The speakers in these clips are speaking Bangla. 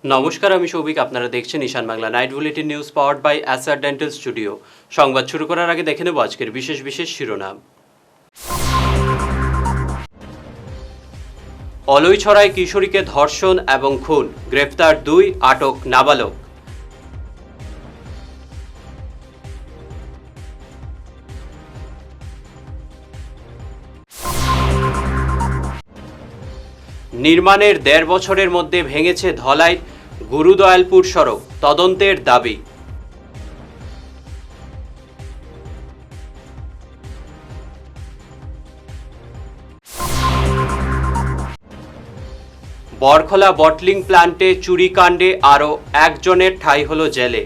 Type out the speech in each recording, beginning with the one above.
নমস্কার, আমি সৌভিক। আপনারা দেখছেন Ishan Bangla night bulletin news powered by Acer dental studio. সংবাদ শুরু করার আগে দেখে নেব আজকের বিশেষ শিরোনাম। অলইছড়ায় কিশোরীকে ধর্ষণ এবং খুন, গ্রেফতার 2, আটক নাবালক। নির্মাণের 1.5 বছরের মধ্যে ভেঙেছে ধলাই গুরুদয়ালপুর সড়ক, তদন্তের দাবি। বরখলা বটলিং প্ল্যান্টে চুরিকাণ্ডে আরও একজনের ঠাঁই হল জেলে।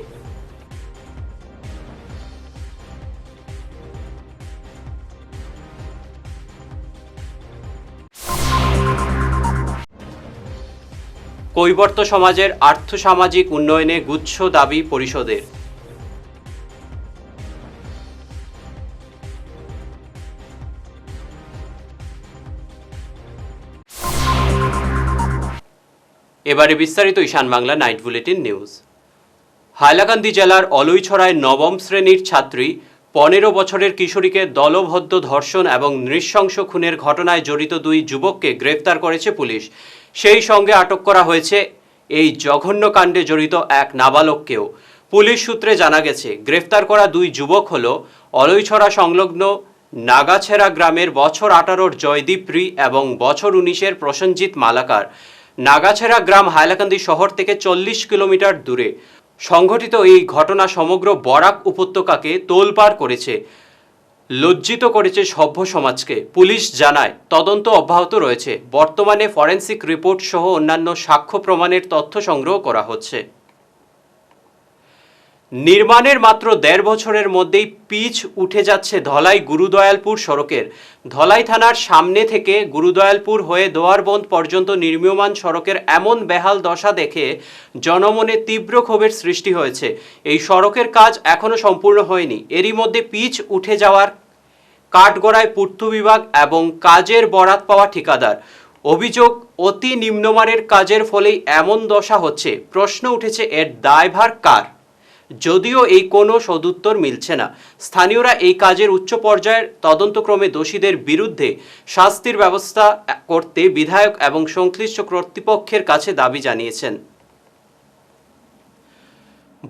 কৈবর্ত সমাজের আর্থসামাজিক উন্নয়নে গুচ্ছ দাবি পরিষদের। এবারে বিস্তারিত Ishan Bangla night bulletin news. Hailakandi জেলার অলইছড়ায় নবম শ্রেণীর ছাত্রী 15 বছরের কিশোরীকে দলবদ্ধ ধর্ষণ এবং নৃশংস খুনের ঘটনায় জড়িত 2 যুবককে গ্রেফতার করেছে পুলিশ। সেই সঙ্গে আটক করা হয়েছে এই জঘন্য কাণ্ডে জড়িত এক নাবালককেও। পুলিশ সূত্রে জানা গেছে, গ্রেফতার করা 2 যুবক হল অলইছড়া সংলগ্ন নাগাছেরা গ্রামের বছর 18-র জয়দীপ রি এবং বছর 19-এর প্রসেনজিৎ মালাকার। নাগাছেরা গ্রাম হাইলাকান্দি শহর থেকে 40 কিলোমিটার দূরে। সংঘটিত এই ঘটনা সমগ্র বরাক উপত্যকাকে তোলপাড় করেছে, লজ্জিত করেছে সভ্য সমাজকে। পুলিশ জানায়, তদন্ত অব্যাহত রয়েছে। বর্তমানে ফরেনসিক রিপোর্ট সহ অন্যান্য সাক্ষ্য প্রমাণের তথ্য সংগ্রহ করা হচ্ছে। নির্মাণের মাত্র 1.5 বছরের মধ্যেই পিচ উঠে যাচ্ছে ধলাই গুরুদয়ালপুর সড়কের। ধলাই থানার সামনে থেকে গুরুদয়ালপুর হয়ে দোয়ারবন্দ পর্যন্ত নির্মীয়মান সড়কের এমন বেহাল দশা দেখে জনমনে তীব্র ক্ষোভের সৃষ্টি হয়েছে। এই সড়কের কাজ এখনও সম্পূর্ণ হয়নি। এরই মধ্যে পিচ উঠে যাওয়ার কাঠগড়ায় পূর্ত বিভাগ এবং কাজের বরাত পাওয়া ঠিকাদার। অভিযোগ, অতি নিম্নমানের কাজের ফলেই এমন দশা হচ্ছে। প্রশ্ন উঠেছে, এর দায়ভার কার? যদিও এই কোনো সদুত্তর মিলছে না। স্থানীয়রা এই কাজের উচ্চ পর্যায়ের তদন্তক্রমে দোষীদের বিরুদ্ধে শাস্তির ব্যবস্থা করতে বিধায়ক এবং সংশ্লিষ্ট কর্তৃপক্ষের কাছে দাবি জানিয়েছেন।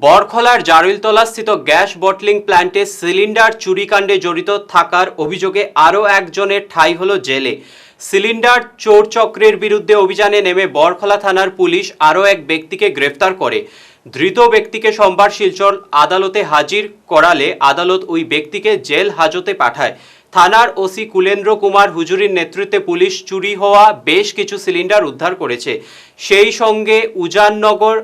বরখলার জারুলতলাস্থিত গ্যাস বটলিং প্ল্যান্টে সিলিন্ডার চুরিকাণ্ডে জড়িত থাকার অভিযোগে আরও একজনের ঠাঁই হল জেলে। সিলিন্ডার চোর চক্রের বিরুদ্ধে অভিযানে নেমে বরখলা থানার পুলিশ আরও এক ব্যক্তিকে গ্রেফতার করে। ধৃত ব্যক্তিকে সোমবার শিলচর আদালতে হাজির করালে আদালত ওই ব্যক্তিকে জেল হাজতে পাঠায়। থানার ওসি কুলেন্দ্র কুমার হুজুরির নেতৃত্বে পুলিশ চুরি হওয়া বেশ কিছু সিলিন্ডার উদ্ধার করেছে। সেই সঙ্গে উজাননগর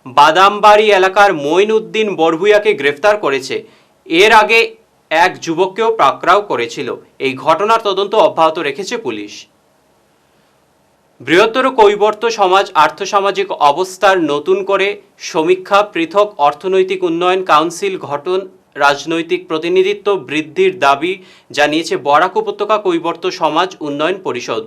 বাদামবাড়ি এলাকার মঈনউদ্দিন বরভুইয়াকে গ্রেফতার করেছে। এর আগে এক যুবককেও পাকড়াও করেছিল। এই ঘটনার তদন্ত অব্যাহত রেখেছে পুলিশ। বৃহত্তর কৈবর্ত সমাজ আর্থসামাজিক অবস্থার নতুন করে সমীক্ষা, পৃথক অর্থনৈতিক উন্নয়ন কাউন্সিল গঠন, রাজনৈতিক প্রতিনিধিত্ব বৃদ্ধির দাবি জানিয়েছে বরাক উপত্যকা কৈবর্ত সমাজ উন্নয়ন পরিষদ।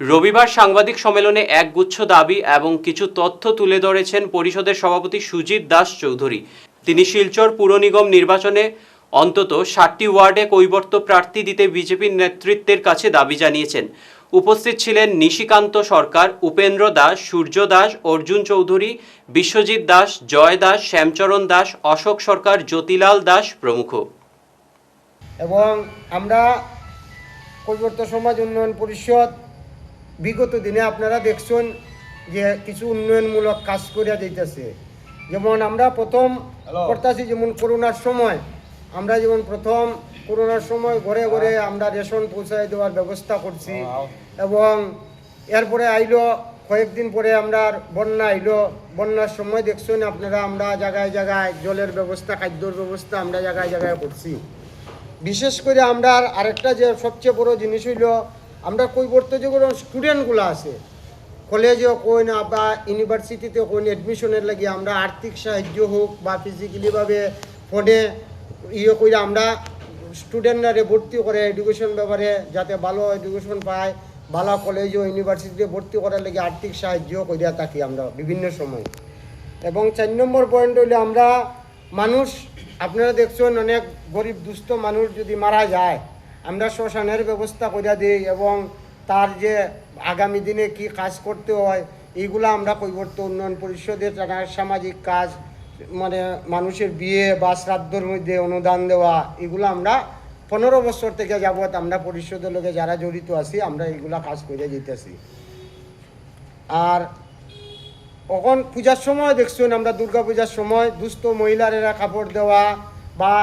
রবিবার সাংবাদিক সম্মেলনে একগুচ্ছ দাবি এবং কিছু তথ্য তুলে ধরেছেন পরিষদের সভাপতি সুজিত দাস চৌধুরী। তিনি শিলচর পুর নিগম নির্বাচনে অন্তত 7টি ওয়ার্ডে কৈবর্ত প্রার্থী দিতে বিজেপির নেতৃত্বের কাছে দাবি জানিয়েছেন। উপস্থিত ছিলেন নিশিকান্ত সরকার, উপেন্দ্র দাস, সূর্য দাস, অর্জুন চৌধুরী, বিশ্বজিৎ দাস, জয় দাস, শ্যামচরণ দাস, অশোক সরকার, জ্যোতিলাল দাস প্রমুখ। এবং আমরা কৈবর্ত সমাজ উন্নয়ন পরিষদ বিগত দিনে আপনারা দেখছেন যে কিছু উন্নয়নমূলক কাজ করিয়া যাইতেছে। যেমন আমরা প্রথম করতেছি, যেমন করোনার সময় আমরা করোনার সময় ঘরে ঘরে আমরা রেশন পৌঁছায় দেওয়ার ব্যবস্থা করছি। এবং এরপরে আইলো কয়েকদিন পরে আমরা বন্যা আইলো। বন্যার সময় দেখছেন আপনারা আমরা জায়গায় জায়গায় জলের ব্যবস্থা, খাদ্যর ব্যবস্থা আমরা জায়গায় জায়গায় করছি। বিশেষ করে আমরা আরেকটা যে সবচেয়ে বড় জিনিস হইল, আমরা কৈবর্ত যেগুলো স্টুডেন্টগুলো আছে, কলেজেও কই না বা ইউনিভার্সিটিতে কই অ্যাডমিশনের লাগে আমরা আর্থিক সাহায্য হোক বা ফিজিক্যালিভাবে ফোনে করে আমরা স্টুডেন্টরা ভর্তি করে এডুকেশন ব্যাপারে, যাতে ভালো এডুকেশন পায়, ভালো কলেজ ও ইউনিভার্সিটিতে ভর্তি করার লাগে আর্থিক সাহায্য করিয়া থাকি আমরা বিভিন্ন সময়। এবং 4 নম্বর পয়েন্ট হইলে আমরা মানুষ, আপনারা দেখছেন অনেক গরিব দুস্থ মানুষ যদি মারা যায় আমরা শ্মশানের ব্যবস্থা করে দিই এবং তার যে আগামী দিনে কি কাজ করতে হয় এইগুলো আমরা কৈবর্ত উন্নয়ন পরিষদের যারা সামাজিক কাজ, মানে মানুষের বিয়ে বা শ্রাদ্ধর মধ্যে অনুদান দেওয়া, এগুলো আমরা 15 বছর থেকে যাবৎ আমরা পরিষদের লোকে যারা জড়িত আছি আমরা এইগুলা কাজ করে যেতেছি। আর এখন পূজার সময় দেখছেন আমরা দুর্গা পূজার সময় দুস্থ মহিলারা কাপড় দেওয়া বা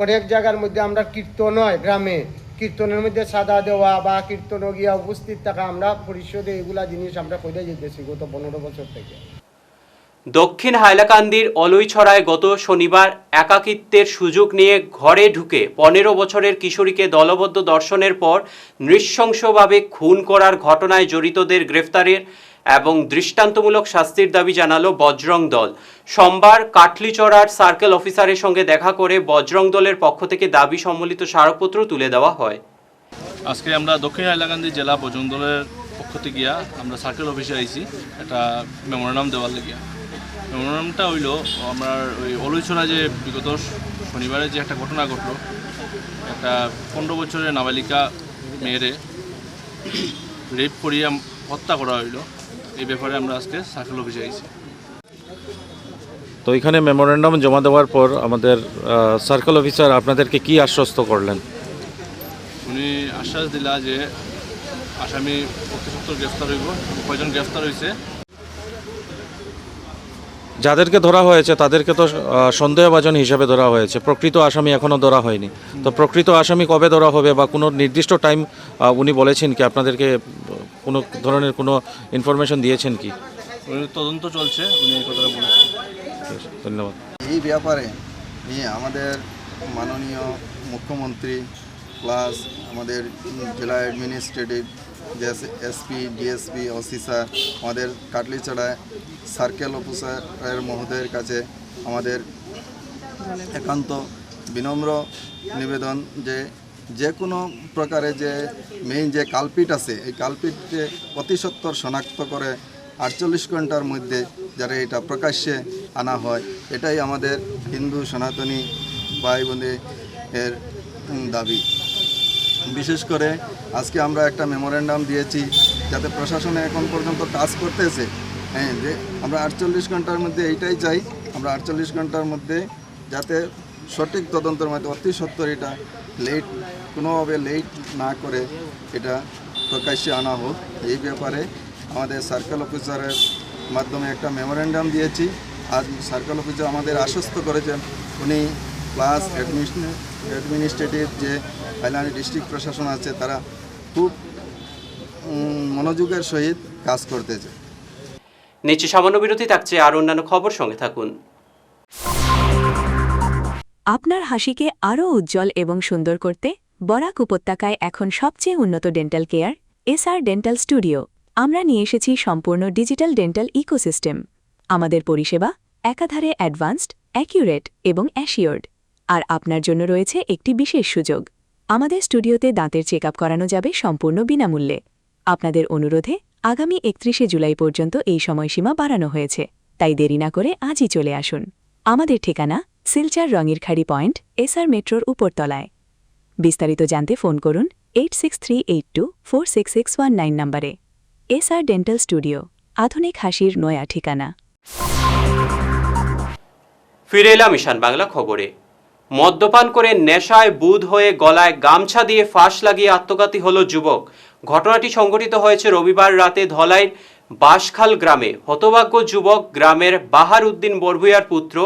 অনেক জায়গার মধ্যে আমরা কীর্তন হয় গ্রামে, কীর্তনের মধ্যে সাদা দেওয়া বা কীর্তন গিয়া উপস্থিত থাকা, আমরা পরিষদে এগুলা জিনিস আমরা করে যেতেছি গত 15 বছর থেকে। দক্ষিণ হাইলাকান্দির অলইছড়ায় গত শনিবার একাকিত্বের সুযোগ নিয়ে ঘরে ঢুকে 15 বছরের কিশোরীকে দলবদ্ধ ধর্ষণের পর নৃশংসভাবে খুন করার ঘটনায় জড়িতদের গ্রেফতারের এবং দৃষ্টান্তমূলক শাস্তির দাবি জানালো বজরং দল। সোমবার কাটলিচড়ার সার্কেল অফিসারের সঙ্গে দেখা করে বজরং দলের পক্ষ থেকে দাবি সম্বলিত স্মারকপত্র তুলে দেওয়া হয়। আজকে আমরা দক্ষিণ হাইলাকান্দি জেলা বজরং দলের পক্ষ থেকে গিয়া আমরা সার্কেল অফিসে আইছি একটা মেমোরেন্ডাম দেওয়ার লেগিয়া। মেমোরেন্ডামটা হইল আমরা ওই অলইছড়া যে বিগত শনিবারে যে একটা ঘটনা ঘটলো, একটা 15 বছরের নাবালিকা মেয়েরে রেপ করিয়া হত্যা করা হইল, এই ব্যাপারে আমরা আজকে সার্কেল অফিসে আইছি। তো এখানে মেমোরেন্ডাম জমা দেওয়ার পর আমাদের সার্কেল অফিসার আপনাদেরকে কি আশ্বস্ত করলেন? উনি আশ্বাস দিলা যে আসামি অতি সত্তর গ্রেফতার হইব। কয়জন গ্রেফতার হয়েছে? যাদেরকে ধরা হয়েছে তাদেরকে তো সন্দেহভাজন হিসাবে ধরা হয়েছে, প্রকৃত আসামি এখনও ধরা হয়নি। তো প্রকৃত আসামি কবে ধরা হবে বা কোনো নির্দিষ্ট টাইম উনি বলেছেন কি? আপনাদেরকে কোনো ধরনের কোনো ইনফরমেশন দিয়েছেন কি? উনি তদন্ত চলছে, উনি এই কথাটা বলেছেন। ধন্যবাদ। এই ব্যাপারে আমাদের মাননীয় মুখ্যমন্ত্রী প্লাস আমাদের জেলা অ্যাডমিনিস্ট্রেটিভ যে এসপি ডিএসপি অফিসার, আমাদের কাটলিচড়ায় সার্কেল অফিসারের মহোদয়ের কাছে আমাদের একান্ত বিনম্র নিবেদন যে কোনো প্রকারে যে মেইন যে কালপিট আছে এই কালপিটকে অতি সত্বর শনাক্ত করে 48 ঘন্টার মধ্যে যারা এটা প্রকাশ্যে আনা হয়, এটাই আমাদের হিন্দু সনাতনী ভাই বোনের দাবি। বিশেষ করে আজকে আমরা একটা মেমোরেন্ডাম দিয়েছি যাতে প্রশাসনে এখন পর্যন্ত কাজ করতেছে, যে আমরা 48 ঘন্টার মধ্যে এইটাই চাই, আমরা 48 ঘন্টার মধ্যে যাতে সঠিক তদন্তের মধ্যে অতি সত্বর এটা কোনোভাবে লেট না করে এটা প্রকাশ্যে আনা হোক। এই ব্যাপারে আমাদের সার্কেল অফিসারের মাধ্যমে একটা মেমোরেন্ডাম দিয়েছি। আজ সার্কেল অফিসার আমাদের আশ্বস্ত করেছেন উনি প্লাস অ্যাডমিনিস্ট্রেটিভ যে হাইলাকান্দি ডিস্ট্রিক্ট প্রশাসন আছে তারা খুব মনোযোগের সহিত কাজ করতেছে। নিচে সামান্য বিরতি থাকছে, আর অন্যান্য খবর সঙ্গে থাকুন। আপনার হাসিকে আরও উজ্জ্বল এবং সুন্দর করতে বরাক উপত্যকায় এখন সবচেয়ে উন্নত dental care SR dental studio. আমরা নিয়ে এসেছি সম্পূর্ণ ডিজিটাল ডেন্টাল ইকোসিস্টেম। আমাদের পরিষেবা একাধারে অ্যাডভান্সড, অ্যাকিউরেট এবং অ্যাসিওর্ড। আর আপনার জন্য রয়েছে একটি বিশেষ সুযোগ। আমাদের স্টুডিওতে দাঁতের চেক আপ করানো যাবে সম্পূর্ণ বিনামূল্যে। আপনাদের অনুরোধে আগামী 31শে জুলাই পর্যন্ত এই সময়সীমা বাড়ানো হয়েছে, তাই দেরি না করে আজই চলে আসুন। আমাদের ঠিকানা সিলচার রঙিরখাড়ি পয়েন্ট, এসআর মেট্রোর উপরতলায়। বিস্তারিত জানতে ফোন করুন 8638246619 নম্বরে। এসআর ডেন্টাল স্টুডিও, আধুনিক হাসির নয়া ঠিকানা। ফিরে এলাম ঈশান বাংলা খবরে। মদ্যপান করে নেশায় বুঁদ হয়ে গলায় গামছা দিয়ে ফাঁস লাগিয়ে আত্মঘাতী হল যুবক। ঘটনাটি সংঘটিত হয়েছে রবিবার রাতে ধলাইয়ের বাঁশখাল গ্রামে। হতভাগ্য যুবক গ্রামের বাহার উদ্দিন বরভুইয়ার পুত্র,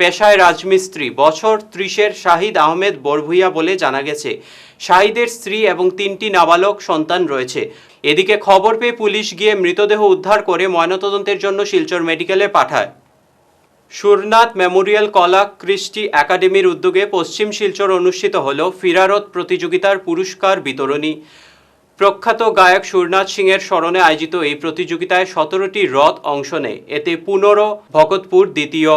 পেশায় রাজমিস্ত্রি, বছর 30-এর শাহিদ আহমেদ বরভুইয়া বলে জানা গেছে। শাহিদের স্ত্রী এবং 3টি নাবালক সন্তান রয়েছে। এদিকে খবর পেয়ে পুলিশ গিয়ে মৃতদেহ উদ্ধার করে ময়নাতদন্তের জন্য শিলচর মেডিকেলে পাঠায়। সুরনাথ মেমোরিয়াল কলা কৃষ্টি একাডেমির উদ্যোগে পশ্চিম শিলচর অনুষ্ঠিত হল ফিরারত প্রতিযোগিতার পুরস্কার বিতরণী। প্রখ্যাত গায়ক সুরনাথ সিংয়ের স্মরণে আয়োজিত এই প্রতিযোগিতায় 17টি রথ অংশ নেয়। এতে 15 ভকতপুর দ্বিতীয়,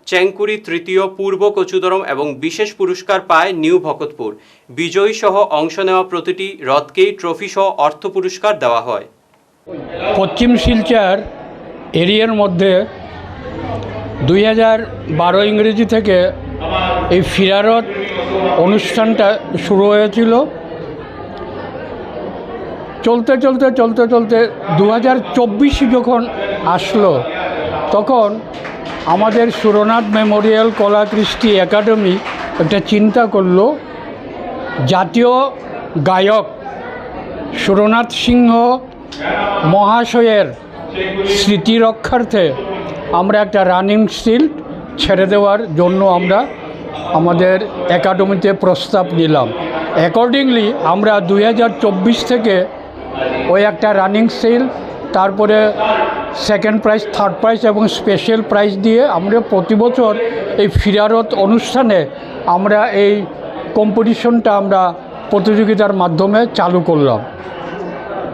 চেংকুরি তৃতীয়, পূর্ব কচুদরম এবং বিশেষ পুরস্কার পায় নিউ ভকতপুর। বিজয়ী সহ অংশ নেওয়া প্রতিটি রথকেই ট্রফি সহ অর্থ পুরস্কার দেওয়া হয়। পশ্চিম শিলচর এরিয়ার মধ্যে 2012 ইংরেজি থেকে এই ফিরারত অনুষ্ঠানটা শুরু হয়েছিল। চলতে চলতে 2024 যখন আসলো তখন আমাদের সুরনাথ মেমোরিয়াল কলা কৃষ্টি একাডেমি একটা চিন্তা করলো, জাতীয় গায়ক সুরনাথ সিংহ মহাশয়ের স্মৃতি রক্ষার্থে আমরা একটা রানিং শিল্ড ছেড়ে দেওয়ার জন্য আমরা আমাদের একাডেমিতে প্রস্তাব নিলাম। অ্যাকর্ডিংলি আমরা 2024 থেকে ওই একটা রানিং শিল্ড, তারপরে সেকেন্ড প্রাইজ, থার্ড প্রাইজ এবং স্পেশাল প্রাইজ দিয়ে আমরা প্রতি বছর এই ফিরারত অনুষ্ঠানে আমরা এই কম্পিটিশনটা আমরা প্রতিযোগিতার মাধ্যমে চালু করলাম।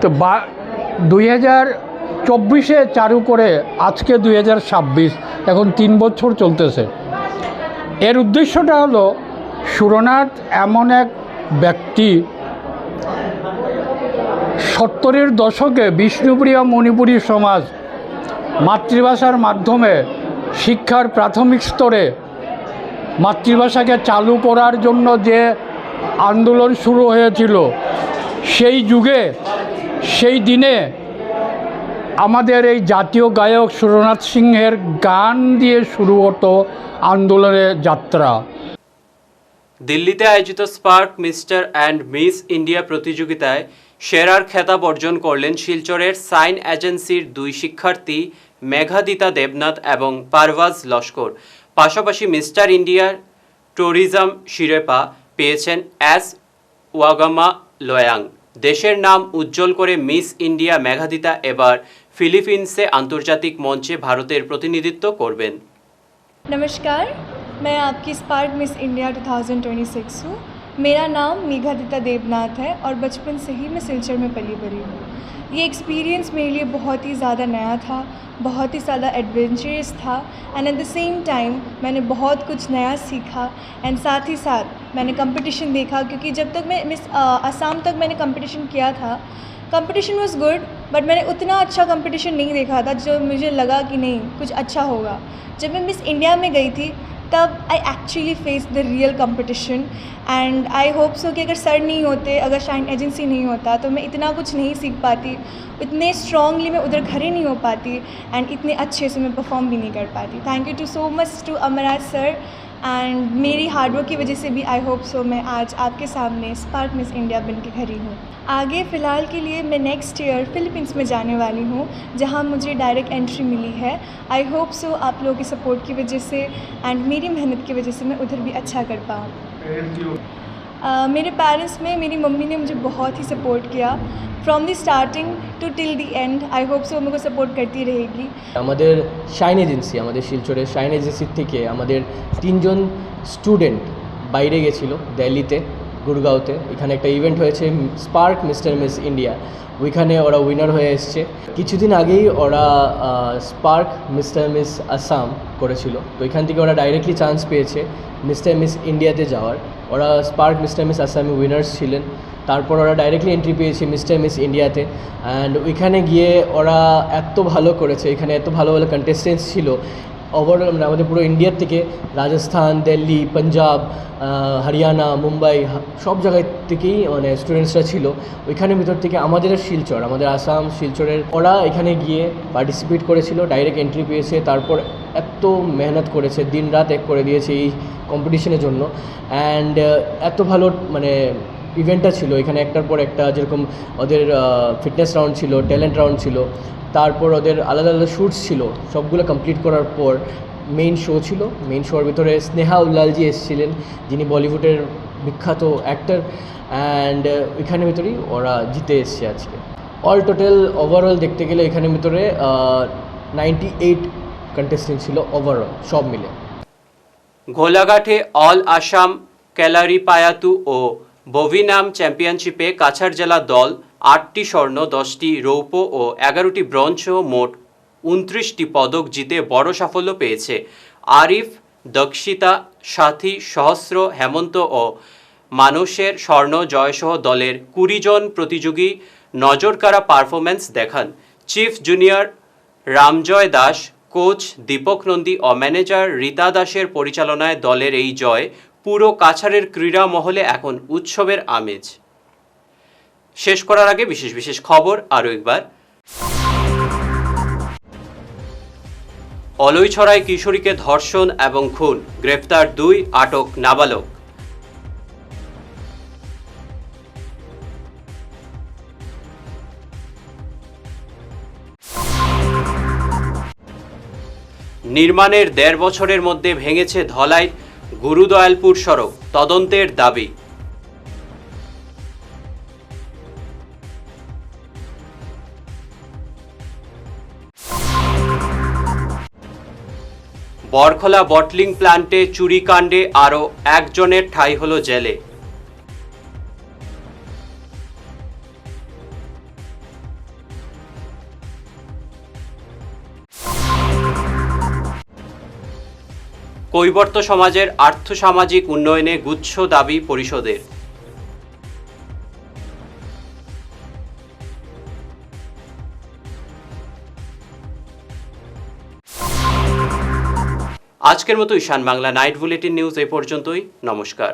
তো 2024-এ চালু করে আজকে 2026, এখন 3 বছর চলতেছে। এর উদ্দেশ্যটা হলো সুরনাথ এমন এক ব্যক্তি, 70-এর দশকে বিষ্ণুপ্রিয়া মণিপুরী সমাজ মাতৃভাষার মাধ্যমে শিক্ষার প্রাথমিক স্তরে মাতৃভাষাকে চালু করার জন্য যে আন্দোলন শুরু হয়েছিল, সেই যুগে সেই দিনে আমাদের এই জাতীয় গায়ক সুরনাথ সিংহের গান দিয়ে শুরু হতো আন্দোলনের যাত্রা। দিল্লিতে আয়োজিত spark mister and miss India প্রতিযোগিতায় সেরার খেতাব অর্জন করলেন শিলচরের সাইন এজেন্সির 2 শিক্ষার্থী মেঘাদিতা দেবনাথ এবং পারভাজ লস্কর। পাশাপাশি মিস্টার ইন্ডিয়ার ট্যুরিজম শিরোপা পেয়েছেন এস ওয়াগামা লোয়াং। দেশের নাম উজ্জ্বল করে মিস ইন্ডিয়া মেঘাদিতা এবার ফিলিপিন্সে আন্তর্জাতিক মঞ্চে ভারতের প্রতিনিধিত্ব করবেন। नमस्कार, मैं आपकी स्पार्क मिस इंडिया 2026 हूँ। मेरा नाम मेघादिता देवनाथ है और बचपन से ही मैं सिलचर में पली बड़ी हूँ। ये एक्सपीरियंस मेरे लिए बहुत ही ज़्यादा नया था, बहुत ही ज़्यादा एडवेंचरस था and at the same time मैंने बहुत कुछ नया सीखा एंड साथ ही साथ मैंने कंपटीशन देखा, क्योंकि जब तक मैं मिस असम तक मैंने कंपटीशन किया था, कंपटीशन वाज गुड, बट मैंने उतना अच्छा कंपटीशन नहीं देखा था जो मुझे लगा कि नहीं कुछ अच्छा होगा। जब मैं मिस इंडिया में गई थी तब I actually face the real competition and I hope सो कि अगर सर नहीं होते, अगर शाइन एजेंसी नहीं होता तो मैं इतना कुछ नहीं सीख पाती, इतने स्ट्रांगली मैं उधर खड़े नहीं हो पाती एंड इतने अच्छे से मैं परफॉर्म भी नहीं कर पाती। Thank you too so much to Amraj sir and मेरी हार्डवर्क की वजह से भी आई होप सो मैं आज आपके सामने स्पार्क मिस इंडिया बन के खड़ी हूँ। आगे फ़िलहाल के लिए मैं नेक्स्ट ईयर फिलीपींस में जाने वाली हूँ, जहाँ मुझे डायरेक्ट एंट्री मिली है। आई होप सो आप लोगों की सपोर्ट की वजह से एंड मेरी मेहनत की वजह से मैं उधर भी अच्छा कर पाऊँ। मेरे पेरेंट्स में मेरी मम्मी ने मुझे बहुत ही सपोर्ट किया from the starting to till the end. I hope so मेरे को सपोर्ट करती रहेगी। আমাদের শাইন এজেন্সি, আমাদের শিলচরের শাইন এজেন্সির থেকে আমাদের 3 জন স্টুডেন্ট বাইরে গেছিলো দিল্লিতে, গুরগাঁওতে। এখানে একটা ইভেন্ট হয়েছে স্পার্ক মিস্টার মিস ইন্ডিয়া, ওইখানে ওরা উইনার হয়ে এসছে। কিছুদিন আগেই ওরা স্পার্ক মিস্টার মিস আসাম করেছিল, তো এখান থেকে ওরা ডাইরেক্টলি চান্স পেয়েছে মিস্টার মিস ইন্ডিয়াতে যাওয়ার। ওরা স্পার্ক মিস্টার মিস আসামে উইনার্স ছিলেন, তারপর ওরা ডাইরেক্টলি এন্ট্রি পেয়েছে মিস্টার মিস ইন্ডিয়াতে। অ্যান্ড ওইখানে গিয়ে ওরা এত ভালো করেছে, এখানে এত ভালো ভালো কন্টেস্টেন্টস ছিল। ওভারঅল মানে আমাদের পুরো ইন্ডিয়ার থেকে রাজস্থান, দিল্লি, পাঞ্জাব, হরিয়ানা, মুম্বাই সব জায়গায় থেকেই মানে স্টুডেন্টসরা ছিল। ওইখানের ভিতর থেকে আমাদের শিলচর, আমাদের আসাম শিলচরের ওরা এখানে গিয়ে পার্টিসিপেট করেছিল, ডাইরেক্ট এন্ট্রি পেয়েছে। তারপর এত মেহনত করেছে, দিন রাত এক করে দিয়েছে এই কম্পিটিশনের জন্য। অ্যান্ড এত ভালো মানে ইভেন্টটা ছিল, এখানে একটার পর একটা, যেরকম ওদের ফিটনেস রাউন্ড ছিল, ট্যালেন্ট রাউন্ড ছিল, তারপর ওদের আলাদা আলাদা শ্যুটস ছিল। সবগুলো কমপ্লিট করার পর মেইন শো ছিল। মেইন শোর ভিতরে স্নেহা উল্লালজি এসেছিলেন, যিনি বলিউডের বিখ্যাত অ্যাক্টর। অ্যান্ড এখানের ভিতরেই ওরা জিতে এসছে আজকে। অল টোটাল ওভারঅল দেখতে গেলে এখানের ভিতরে 98 কন্টেস্টেন্ট ছিল ওভারঅল সব মিলে। ঘোলাঘাটে অল আসাম ক্যালারিপায়াতু ও বভিনাম চ্যাম্পিয়নশিপে কাছাড় জেলা দল 8টি স্বর্ণ, 10টি রৌপ্য ও 11টি ব্রোঞ্জ সহ মোট 29টি পদক জিতে বড় সাফল্য পেয়েছে। আরিফ, দক্ষিতা, সাথী, সহস্র, হেমন্ত ও মানসের স্বর্ণ জয়সহ দলের 20 জন প্রতিযোগী নজরকাড়া পারফরম্যান্স দেখান। Chief junior Ramjoy Das coach Dipak Nandi ও ম্যানেজার রীতা দাসের পরিচালনায় দলের এই জয় পুরো কাছাড়ের ক্রীড়া মহলে এখন উৎসবের আমেজ। শেষ করার আগে বিশেষ বিশেষ খবর আরও একবার। অলইছড়ায় কিশোরীকে ধর্ষণ এবং খুন, গ্রেফতার 2, আটক নাবালক। নির্মাণের 1.5 বছরের মধ্যে ভেঙেছে ধলাই গুরুদয়ালপুর সড়ক, তদন্তের দাবি। বরখলা বটলিং প্ল্যান্টে চুরিকাণ্ডে আরও 1 জনের ঠাঁই হল জেলে। কৈবর্ত সমাজের আর্থসামাজিক উন্নয়নে গুচ্ছ দাবি পরিষদের। আজকের মতো ঈশান বাংলা নাইট বুলেটিন নিউজ এই পর্যন্তই। নমস্কার।